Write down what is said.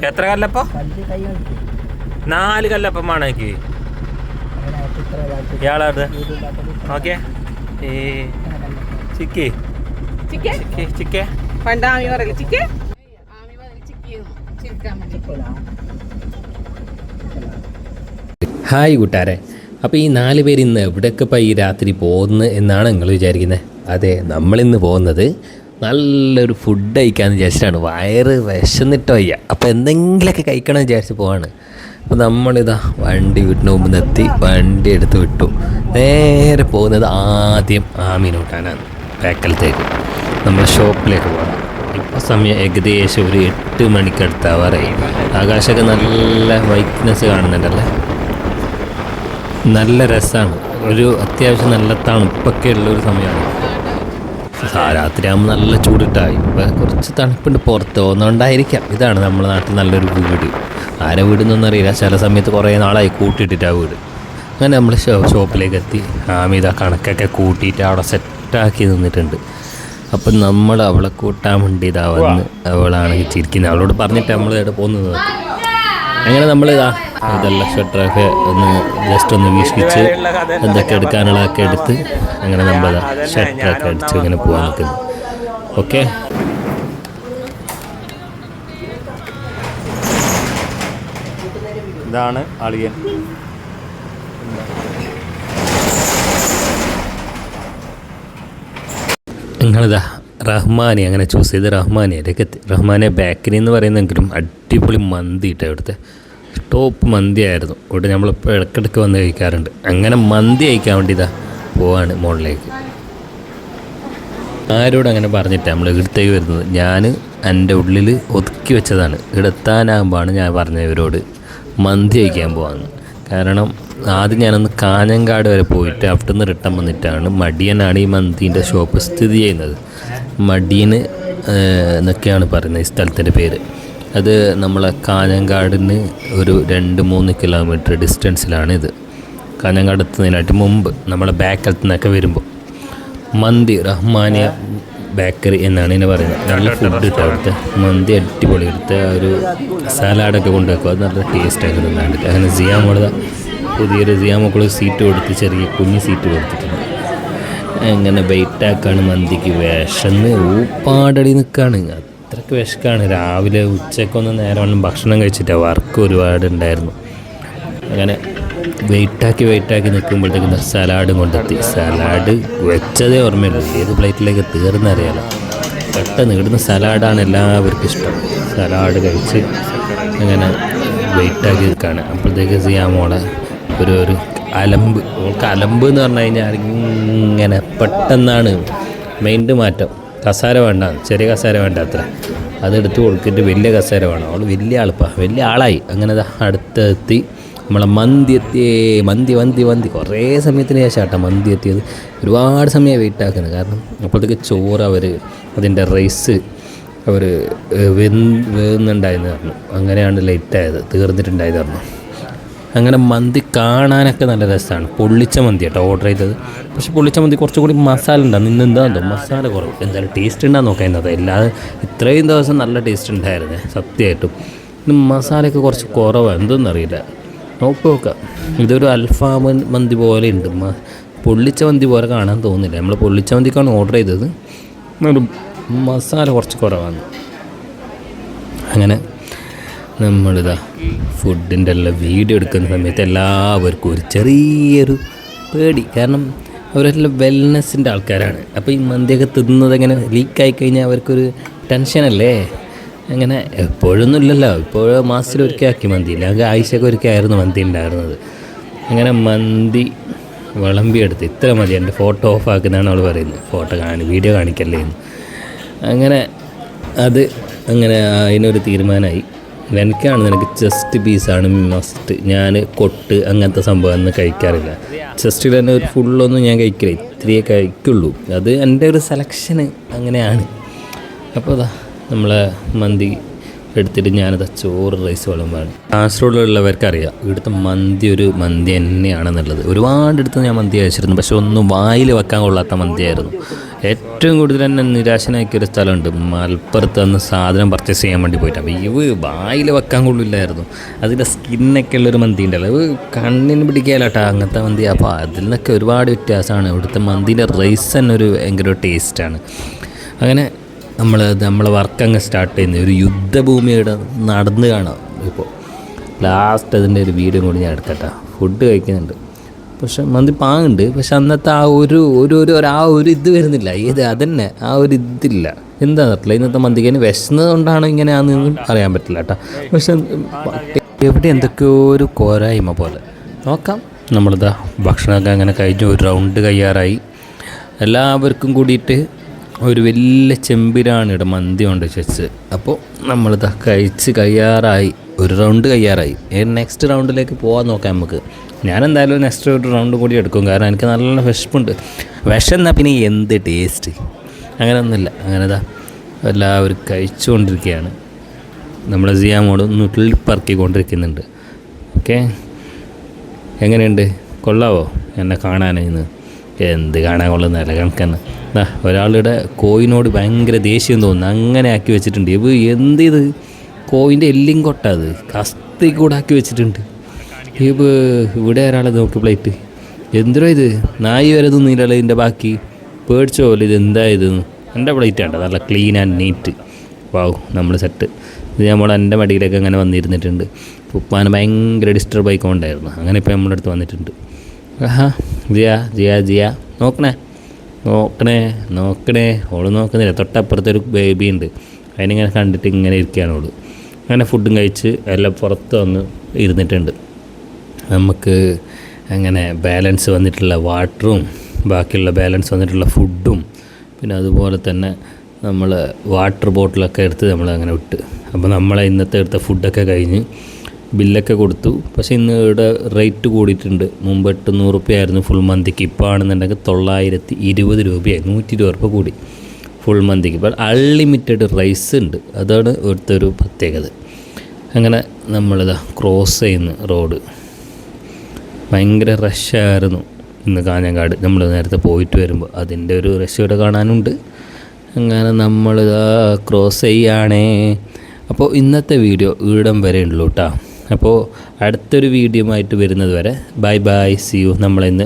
എത്ര കല്ലപ്പം? 4 കല്ലപ്പമാണ് എനിക്ക്. ഇയാളത് ഓക്കെ. ചിക്കി ചിക്കേ ഹായ് കൂട്ടുകാരെ. അപ്പോൾ ഈ 4 പേര് ഇന്ന് എവിടെയൊക്കെ ഇപ്പോൾ ഈ രാത്രി പോകുന്നത് എന്നാണ് നിങ്ങൾ വിചാരിക്കുന്നത്? അതെ, നമ്മളിന്ന് പോകുന്നത് നല്ലൊരു ഫുഡ് കഴിക്കാമെന്ന് വിചാരിച്ചിട്ടാണ്. വയറ് വിശന്നിട്ട് വയ്യ, അപ്പോൾ എന്തെങ്കിലുമൊക്കെ കഴിക്കണം വിചാരിച്ച് പോവാണ്. അപ്പോൾ നമ്മളിതാ വണ്ടി വീട്ടിന് മുമ്പ് നിർത്തി വണ്ടി എടുത്ത് വിട്ടു. നേരെ പോകുന്നത് ആദ്യം ആമീനൂട്ടാനാണ്, ബേക്കലത്തേക്ക് നമ്മൾ ഷോപ്പിലേക്ക് പോകണം. ഇപ്പോൾ സമയം ഏകദേശം ഒരു 8 മണിക്കടുത്താവാറായി. ആകാശമൊക്കെ നല്ല വൈറ്റ്നസ് കാണുന്നുണ്ടല്ലേ, നല്ല രസമാണ്. ഒരു അത്യാവശ്യം നല്ല തണുപ്പൊക്കെ ഉള്ളൊരു സമയമാണ്. രാത്രിയാകുമ്പോൾ നല്ല ചൂടിട്ടായി. ഇപ്പോൾ കുറച്ച് തണുപ്പുണ്ട് പുറത്ത് പോകുന്നതുകൊണ്ടായിരിക്കാം. ഇതാണ് നമ്മുടെ നാട്ടിൽ നല്ലൊരു വീട്. ആരെ വീടെന്നൊന്നും അറിയില്ല, ചില സമയത്ത് കുറേ നാളായി കൂട്ടിയിട്ടിട്ടാണ് വീട്. അങ്ങനെ നമ്മൾ ഷോപ്പിലേക്ക് എത്തി. ആമിത കണക്കൊക്കെ കൂട്ടിയിട്ട് അവിടെ സെറ്റാക്കി നിന്നിട്ടുണ്ട്. അപ്പം നമ്മൾ അവളെ കൂട്ടാൻ വേണ്ടി ഇതാ വന്ന് അവളാണെങ്കിൽ ചിരിക്കുന്നത്. അവളോട് പറഞ്ഞിട്ട് നമ്മൾ ഇവിടെ പോകുന്നത്. അങ്ങനെ നമ്മളിതാ ഇതെല്ലാം ഷട്ടറൊക്കെ ഒന്ന് ജസ്റ്റ് ഒന്ന് വീക്ഷിച്ച് എന്തൊക്കെ എടുക്കാനുള്ളതൊക്കെ എടുത്ത് അങ്ങനെ നമ്മളിതാ ഷട്ടറൊക്കെ അടിച്ച് ഇങ്ങനെ പോകാൻ നിൽക്കുന്നു. ഓക്കെ, ഇതാണ് അളിയൻ. നിങ്ങളിതാ റഹ്മാനി അങ്ങനെ ചൂസ് ചെയ്ത് റഹ്മാനിയിലേക്ക് എത്തി. റഹ്മാനെ ബേക്കറി എന്ന് പറയുന്നെങ്കിലും അടിപൊളി മന്തി ഇട്ട ഇവിടുത്തെ ടോപ്പ് മന്തി ആയിരുന്നു. ഇവിടെ നമ്മളിപ്പോൾ ഇടയ്ക്കിടയ്ക്ക് വന്ന് കഴിക്കാറുണ്ട്. അങ്ങനെ മന്തി കഴിക്കാൻ വേണ്ടി ഇതാ പോവാണ് മുകളിലേക്ക്. ആരോട് അങ്ങനെ പറഞ്ഞിട്ട് നമ്മൾ ഇവിടത്തേക്ക് വരുന്നത്. ഞാൻ എൻ്റെ ഉള്ളിൽ ഒതുക്കി വെച്ചതാണ്. ഇവിടെ എത്താനാകുമ്പോഴാണ് ഞാൻ പറഞ്ഞത് ഇവരോട് മന്തി കഴിക്കാൻ പോകാമെന്ന്. കാരണം ആദ്യം ഞാനൊന്ന് കാഞ്ഞങ്ങാട് വരെ പോയിട്ട് അവിടെ നിന്ന് റിട്ടേൺ വന്നിട്ടാണ്. മടിയനാണ് ഈ മന്തീൻ്റെ ഷോപ്പ് സ്ഥിതി ചെയ്യുന്നത്. മടിയന് എന്നൊക്കെയാണ് പറയുന്നത് ഈ സ്ഥലത്തിൻ്റെ പേര്. അത് നമ്മളെ കാഞ്ഞങ്ങാടിന് ഒരു 2-3 കിലോമീറ്റർ ഡിസ്റ്റൻസിലാണ് ഇത്. കാഞ്ഞങ്ങാട് എത്തുന്നതിനായിട്ട് മുമ്പ് നമ്മളെ ബാക്കലത്തു നിന്നൊക്കെ വരുമ്പോൾ മന്തി റഹ്മാനിയ ബേക്കറി എന്നാണ് ഇതിനെ പറയുന്നത്. നല്ല ഫുഡ് കിട്ടും അവിടുത്തെ. മന്തി അടിപൊളി. ഇവിടുത്തെ ഒരു സലാഡൊക്കെ കൊണ്ടുവെക്കും, അത് നല്ല ടേസ്റ്റായിട്ട് തിന്നാണ്ട്. അങ്ങനെ സിയാമോള് പുതിയൊരു സിയാമോക്കുള്ള സീറ്റ് കൊടുത്ത്, ചെറിയ കുഞ്ഞ് സീറ്റ് കൊടുത്തിട്ടുണ്ട്. അങ്ങനെ വെയിറ്റാക്കാണ് മന്തിക്ക്. വിശന്ന് ഊപ്പാടടി നിൽക്കുകയാണ്. അത്രയ്ക്ക് വിശക്കാണ്. രാവിലെ ഉച്ചക്കൊന്നും നേരം ഭക്ഷണം കഴിച്ചിട്ടാണ്. വർക്ക് ഒരുപാട് ഉണ്ടായിരുന്നു. അങ്ങനെ വെയിറ്റാക്കി നിൽക്കുമ്പോഴത്തേക്കും സലാഡും കൊണ്ടെത്തി. സലാഡ് വെച്ചതേ ഓർമ്മയുള്ളൂ, ഏത് പ്ലേറ്റിലേക്ക് തീർന്നറിയാലോ. പെട്ടെന്ന് ഇവിടുന്ന് സലാഡാണ് എല്ലാവർക്കും ഇഷ്ടം. സലാഡ് കഴിച്ച് അങ്ങനെ വെയിറ്റാക്കി നിൽക്കുകയാണ്. അപ്പോഴത്തേക്ക് സിയാമോളെ ഒരു അലമ്പ്. അവൾക്ക് അലമ്പ് എന്ന് പറഞ്ഞു കഴിഞ്ഞാൽ ഇങ്ങനെ പെട്ടെന്നാണ് മൈൻഡ് മാറ്റം. കസാര വേണ്ട, ചെറിയ കസാര വേണ്ട അത്ര, അതെടുത്ത് കൊടുത്തിട്ട് വലിയ കസാര വേണം. അവൾ വലിയ ആളായി. അങ്ങനെ അടുത്തെത്തി. നമ്മളെ മന്തി എത്തിയേ. മന്തി കുറേ സമയത്തിന് ശേഷം കേട്ടോ മന്തി എത്തിയത്. ഒരുപാട് സമയം വെയിറ്റാക്കുന്നത്. കാരണം അപ്പോഴത്തേക്ക് ചോറ് അതിൻ്റെ റൈസ് വേകുന്നുണ്ടായെന്ന് പറഞ്ഞു. അങ്ങനെയാണ് ലേറ്റായത്, തീർന്നിട്ടുണ്ടായത് പറഞ്ഞു. അങ്ങനെ മന്തി കാണാനൊക്കെ നല്ല രസമാണ്. പൊള്ളിച്ച മന്തി കേട്ടോ ഓർഡർ ചെയ്തത്. പക്ഷെ പൊള്ളിച്ച മന്തി കുറച്ചുകൂടി മസാല ഉണ്ടാകും. ഇന്ന് എന്താണെന്നോ മസാല കുറവ്. എന്തായാലും ടേസ്റ്റ് ഉണ്ടാകുന്ന നോക്കുന്നത്. അല്ലാതെ ഇത്രയും ദിവസം നല്ല ടേസ്റ്റ് ഉണ്ടായിരുന്നേ സത്യമായിട്ടും. ഇന്ന് മസാലയൊക്കെ കുറച്ച് കുറവാണ്, എന്തെന്നറിയില്ല. നോക്കാം. ഇതൊരു അൽഫാം മന്തി പോലെ ഉണ്ട്. പൊള്ളിച്ച മന്തി പോലെ കാണാൻ തോന്നുന്നില്ല. നമ്മൾ പൊള്ളിച്ച മന്തിക്കാണ് ഓർഡർ ചെയ്തത്. മസാല കുറച്ച് കുറവാണ്. അങ്ങനെ നമ്മളിതാ ഫുഡിൻ്റെ എല്ലാം വീഡിയോ എടുക്കുന്ന സമയത്ത് എല്ലാവർക്കും ഒരു ചെറിയൊരു പേടി. കാരണം അവരെല്ലാം വെൽനെസ്സിൻ്റെ ആൾക്കാരാണ്. അപ്പോൾ ഈ മന്തിയൊക്കെ തിന്നുന്നത് എങ്ങനെ ലീക്കായി കഴിഞ്ഞാൽ അവർക്കൊരു ടെൻഷനല്ലേ. അങ്ങനെ എപ്പോഴൊന്നും ഇല്ലല്ലോ, ഇപ്പോഴും മാസത്തിലൊരിക്കൽ ആക്കി മന്തി ഇല്ല, അത് ആഴ്ചയൊക്കെ ഒരിക്കലായിരുന്നു മന്തി ഉണ്ടായിരുന്നത്. അങ്ങനെ മന്തി വിളമ്പിയെടുത്ത് ഇത്ര മതി, എൻ്റെ ഫോട്ടോ ഓഫ് ആക്കുന്നതാണ് അവൾ പറയുന്നത്. വീഡിയോ കാണിക്കല്ലേ എന്ന്. അങ്ങനെ അതിനൊരു തീരുമാനമായി. നിനക്ക് ചെസ്റ്റ് പീസാണ് മസ്റ്റ്. ഞാൻ കൊട്ട് അങ്ങനത്തെ സംഭവമൊന്നും കഴിക്കാറില്ല. ചെസ്റ്റിൽ തന്നെ ഒരു ഫുള്ളൊന്നും ഞാൻ കഴിക്കില്ല, ഇത്രയേ കഴിക്കുള്ളൂ. അത് എൻ്റെ ഒരു സെലക്ഷന് അങ്ങനെയാണ്. അപ്പോൾ നമ്മളെ മന്തി എടുത്തിട്ട് ഞാനത് ചോറ് റൈസ് വിളമ്പാണ്. കാസർഗോഡിലുള്ളവർക്കറിയാം ഇവിടുത്തെ മന്തി ഒരു മന്തി തന്നെയാണെന്നുള്ളത്. ഒരുപാട് അടുത്ത് ഞാൻ മന്തി കഴിച്ചിരുന്നു, പക്ഷെ ഒന്നും വായിൽ വെക്കാൻ കൊള്ളാത്ത മന്തിയായിരുന്നു. ഏറ്റവും കൂടുതൽ എന്നെ നിരാശനാക്കിയൊരു സ്ഥലമുണ്ട്, മലപ്പുറത്ത് അന്ന് സാധനം പർച്ചേസ് ചെയ്യാൻ വേണ്ടി പോയിട്ട്. അപ്പോൾ ഇവ് വായിൽ വെക്കാൻ കൊള്ളില്ലായിരുന്നു. അതിൻ്റെ സ്കിന്നൊക്കെ ഉള്ളൊരു മന്തി ഉണ്ടല്ലോ, അത് കണ്ണിന് പിടിക്കാലാട്ടോ അങ്ങനത്തെ മന്തി. അപ്പോൾ അതിൽ നിന്നൊക്കെ ഒരുപാട് വ്യത്യാസമാണ്. ഇവിടുത്തെ മന്തിൻ്റെ റൈസ് തന്നെ ഒരു ഭയങ്കര ടേസ്റ്റാണ്. അങ്ങനെ നമ്മളെ വർക്ക് അങ്ങ് സ്റ്റാർട്ട് ചെയ്യുന്നത് ഒരു യുദ്ധഭൂമിയുടെ നടന്ന് കാണാം. ഇപ്പോൾ ലാസ്റ്റ് അതിൻ്റെ ഒരു വീഡിയോ കൂടി ഞാൻ എടുക്കട്ടെ. ഫുഡ് കഴിക്കുന്നുണ്ട്, പക്ഷെ മന്തി പാങ്ങുണ്ട്, പക്ഷെ അന്നത്തെ ആ ഒരു ഇത് വരുന്നില്ല. അതന്നെ ആ ഒരു ഇതില്ല. എന്താണെന്ന് അറിയില്ല, ഇന്നത്തെ മന്തിക്ക് വിശന്നത് കൊണ്ടാണോ ഇങ്ങനെയാണെന്നൊന്നും അറിയാൻ പറ്റില്ല കേട്ടോ. പക്ഷെ എവിടെ എന്തൊക്കെയോ ഒരു കോരായ്മ പോലെ. നോക്കാം. നമ്മളിതാ ഭക്ഷണമൊക്കെ അങ്ങനെ കഴിഞ്ഞ് ഒരു റൗണ്ട് കയ്യാറായി. എല്ലാവർക്കും കൂടിയിട്ട് ഒരു വലിയ ചെമ്പിലാണ് ഇവിടെ മന്തി കൊണ്ട് വെച്ച്. അപ്പോൾ നമ്മളിതാ കഴിച്ച് കയ്യാറായി, ഒരു റൗണ്ട് കയ്യാറായി. നെക്സ്റ്റ് റൗണ്ടിലേക്ക് പോകാൻ നോക്കാം നമുക്ക്. ഞാനെന്തായാലും നെക്സ്റ്റ് ഒരു റൗണ്ട് കൂടി എടുക്കും, കാരണം എനിക്ക് നല്ല വിശപ്പുണ്ട്. വിശന്നാൽ പിന്നെ എന്ത് ടേസ്റ്റ്, അങ്ങനെയൊന്നുമില്ല. അങ്ങനെതാ എല്ലാവരും കഴിച്ചുകൊണ്ടിരിക്കുകയാണ്. നമ്മളെ സിയാമോട് നുള്ളിപ്പറക്കിക്കൊണ്ടിരിക്കുന്നുണ്ട്. ഓക്കെ, എങ്ങനെയുണ്ട്? കൊള്ളാവോ? എന്നെ കാണാനിന്ന് എന്ത് കാണാൻ കൊള്ളുന്നതല്ല കണക്കെന്ന്. ഒരാളുടെ കോയിനോട് ഭയങ്കര ദേഷ്യം തോന്നുന്നു, അങ്ങനെ ആക്കി വെച്ചിട്ടുണ്ട്. ഇത് എന്ത് കോയിൻ്റെ എല്ലും കൊട്ട, അത് കസ്തി കൂടെ ആക്കി വെച്ചിട്ടുണ്ട്. ഇവിടെ ഒരാളെ നോക്കി പ്ലേറ്റ് എന്തിനോ ഇത് നായി വരെ തിന്നില്ലല്ലോ ഇതിൻ്റെ ബാക്കി. പേടിച്ചോ പോലെ ഇത് എന്തായത്? എൻ്റെ പ്ലേറ്റ് ആണ് നല്ല ക്ലീൻ ആൻഡ് നീറ്റ്. വാവ്, നമ്മൾ സെറ്റ്. ഇത് നമ്മൾ എൻ്റെ മടിയിലേക്ക് അങ്ങനെ വന്നിരുന്നിട്ടുണ്ട്. ഉപ്പാന് ഭയങ്കര ഡിസ്റ്റർബ് ആയിക്കൊണ്ടായിരുന്നു. അങ്ങനെ ഇപ്പോൾ നമ്മുടെ അടുത്ത് വന്നിട്ടുണ്ട്. ജിയ നോക്കണേ. ഓള് നോക്കുന്നില്ല. തൊട്ടപ്പുറത്തൊരു ബേബി ഉണ്ട്, അതിനിങ്ങനെ കണ്ടിട്ട് ഇങ്ങനെ ഇരിക്കുകയാണ് ഓള്. അങ്ങനെ ഫുഡും കഴിച്ച് എല്ലാം പുറത്ത് വന്ന് ഇരുന്നിട്ടുണ്ട്. നമുക്ക് അങ്ങനെ ബാലൻസ് വന്നിട്ടുള്ള വാട്ടറും ബാക്കിയുള്ള ബാലൻസ് വന്നിട്ടുള്ള ഫുഡും പിന്നെ അതുപോലെ തന്നെ നമ്മൾ വാട്ടർ ബോട്ടിലൊക്കെ എടുത്ത് നമ്മളങ്ങനെ വിട്ട്. അപ്പോൾ നമ്മളെ ഇന്നത്തെ എടുത്ത ഫുഡൊക്കെ കഴിഞ്ഞ് ബില്ലൊക്കെ കൊടുത്തു. പക്ഷേ ഇന്ന് ഇവിടെ റേറ്റ് കൂടിയിട്ടുണ്ട്. മുമ്പ് 800 റുപ്യ ഫുൾ മന്തിക്ക്. ഇപ്പോൾ ആണെന്നുണ്ടെങ്കിൽ 920 രൂപയായി, 120 രൂപ കൂടി ഫുൾ മന്തിക്ക്. ഇപ്പോൾ അൺലിമിറ്റഡ് റൈസ് ഉണ്ട്, അതാണ് ഇവിടുത്തെ ഒരു പ്രത്യേകത. അങ്ങനെ നമ്മളിതാ ക്രോസ് ചെയ്യുന്നു റോഡ്. ഭയങ്കര റഷായിരുന്നു ഇന്ന് കാഞ്ഞങ്ങാട്. നമ്മൾ നേരത്തെ പോയിട്ട് വരുമ്പോൾ അതിൻ്റെ ഒരു റഷ് ഇവിടെ കാണാനുണ്ട്. അങ്ങനെ നമ്മളിതാ ക്രോസ് ചെയ്യുകയാണേ. അപ്പോൾ ഇന്നത്തെ വീഡിയോ ഈടം വരെ ഉള്ളൂ കേട്ടോ. അപ്പോൾ അടുത്തൊരു വീഡിയോ ആയിട്ട് വരുന്നത് വരെ ബൈ ബൈ, സി യു. നമ്മളിന്ന്